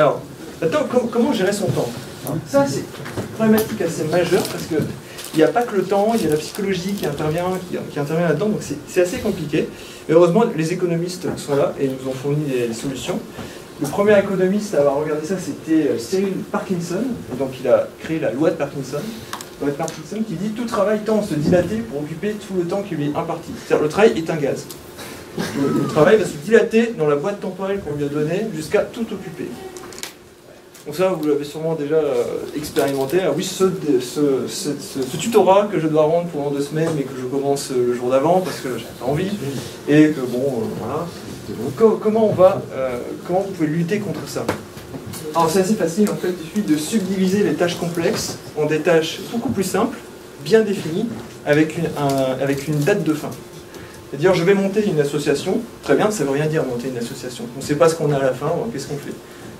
Alors, maintenant, comment gérer son temps? Alors, ça, c'est une problématique assez majeure parce que il n'y a pas que le temps, il y a la psychologie qui intervient là-dedans, donc c'est assez compliqué. Mais heureusement, les économistes sont là et nous ont fourni des solutions. Le premier économiste à avoir regardé ça, c'était Cyril Parkinson. Et donc il a créé la loi de Parkinson. La loi de Parkinson qui dit « Tout travail tend à se dilater pour occuper tout le temps qui lui est imparti ». C'est-à-dire le travail est un gaz. Le travail va se dilater dans la boîte temporelle qu'on lui a donnée jusqu'à tout occuper. Donc ça, vous l'avez sûrement déjà expérimenté. Alors oui, ce tutorat que je dois rendre pendant 2 semaines, mais que je commence le jour d'avant parce que j'ai pas envie, et que bon, voilà. Donc, comment vous pouvez lutter contre ça? Alors c'est assez facile, en fait, il suffit de subdiviser les tâches complexes en des tâches beaucoup plus simples, bien définies, avec une date de fin. C'est-à-dire, je vais monter une association, très bien, ça ne veut rien dire monter une association. On ne sait pas ce qu'on a à la fin, qu'est-ce qu'on fait?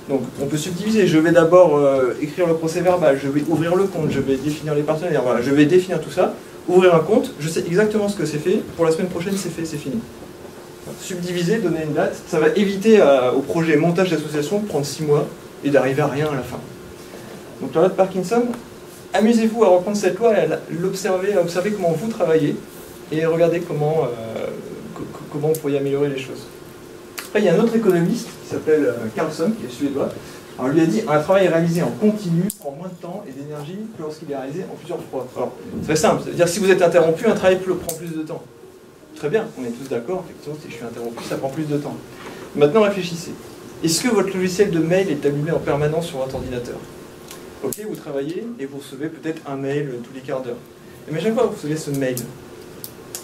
Donc on peut subdiviser, je vais d'abord écrire le procès verbal, je vais ouvrir le compte, je vais définir les partenaires, voilà, je vais définir tout ça, ouvrir un compte, je sais exactement ce que c'est fait, pour la semaine prochaine c'est fait, c'est fini. Subdiviser, donner une date, ça va éviter au projet montage d'association de prendre 6 mois et d'arriver à rien à la fin. Donc la loi de Parkinson, amusez-vous à reprendre cette loi, à observer comment vous travaillez et regardez comment vous pourriez améliorer les choses. Après, il y a un autre économiste qui s'appelle Carlson, qui est suédois. Alors, lui a dit un travail réalisé en continu prend moins de temps et d'énergie que lorsqu'il est réalisé en plusieurs fois. Alors, c'est très simple, c'est-à-dire si vous êtes interrompu, un travail prend plus de temps. Très bien, on est tous d'accord, effectivement, si je suis interrompu, ça prend plus de temps. Maintenant, réfléchissez. Est-ce que votre logiciel de mail est allumé en permanence sur votre ordinateur? Ok, vous travaillez et vous recevez peut-être un mail tous les quarts d'heure. Mais chaque fois que vous recevez ce mail,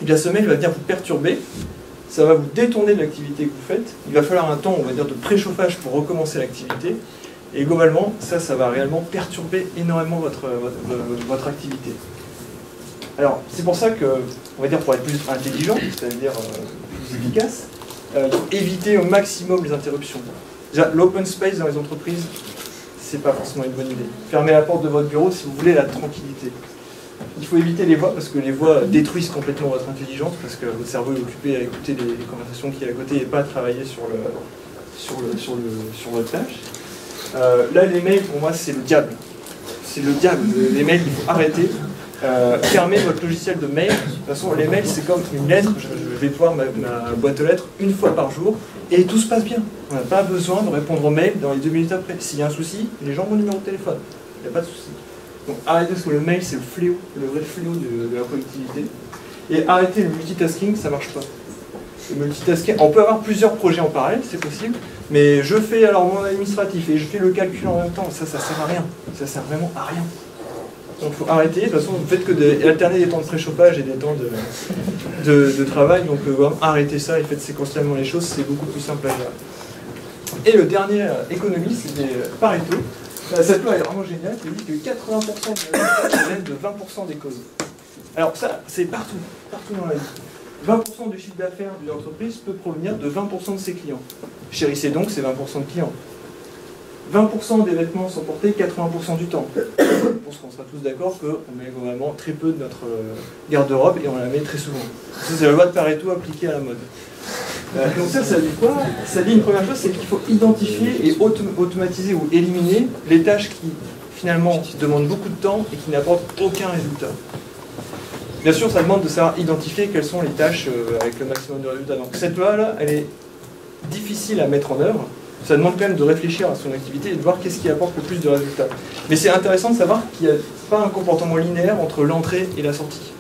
eh bien, ce mail va venir vous perturber. Ça va vous détourner de l'activité que vous faites. Il va falloir un temps, on va dire, de préchauffage pour recommencer l'activité. Et globalement, ça va réellement perturber énormément votre activité. Alors, c'est pour ça que, on va dire, pour être plus intelligent, c'est-à-dire plus efficace, il faut éviter au maximum les interruptions. Déjà, l'open space dans les entreprises, c'est pas forcément une bonne idée. Fermez la porte de votre bureau si vous voulez la tranquillité. Il faut éviter les voix, parce que les voix détruisent complètement votre intelligence, parce que votre cerveau est occupé à écouter les conversations qui est à côté et pas à travailler sur votre tâche. Là, les mails, pour moi, c'est le diable. C'est le diable. Les mails, il faut arrêter. Fermez votre logiciel de mail. De toute façon, les mails, c'est comme une lettre. Je vais voir ma boîte aux lettres une fois par jour, et tout se passe bien. On n'a pas besoin de répondre aux mails dans les 2 minutes après. S'il y a un souci, les gens ont le numéro de téléphone. Il n'y a pas de souci. Donc arrêtez, parce que le mail c'est le fléau, le vrai fléau de la productivité. Et arrêtez le multitasking, ça marche pas. Le multitasking, on peut avoir plusieurs projets en parallèle, c'est possible, mais je fais alors mon administratif et je fais le calcul en même temps, ça sert à rien. Ça sert vraiment à rien. Donc il faut arrêter, de toute façon vous faites que d'alterner des temps de préchauffage et des temps de travail, donc arrêtez ça et faites séquentiellement les choses, c'est beaucoup plus simple à gérer. Et le dernier économiste, c'était Pareto. Cette loi est vraiment géniale, qui dit que 80% de résultats viennent de 20% des causes. Alors ça, c'est partout dans la vie. 20% du chiffre d'affaires d'une entreprise peut provenir de 20% de ses clients. Chérissez donc ces 20% de clients. 20% des vêtements sont portés 80% du temps. Je pense qu'on sera tous d'accord qu'on met globalement très peu de notre garde-robe et on la met très souvent. Ça, c'est la loi de Pareto appliquée à la mode. Donc ça dit quoi? Ça dit une première chose, c'est qu'il faut identifier et automatiser ou éliminer les tâches qui, finalement, demandent beaucoup de temps et qui n'apportent aucun résultat. Bien sûr, ça demande de savoir identifier quelles sont les tâches avec le maximum de résultats. Donc cette loi-là, elle est difficile à mettre en œuvre. Ça demande quand même de réfléchir à son activité et de voir qu'est-ce qui apporte le plus de résultats. Mais c'est intéressant de savoir qu'il n'y a pas un comportement linéaire entre l'entrée et la sortie.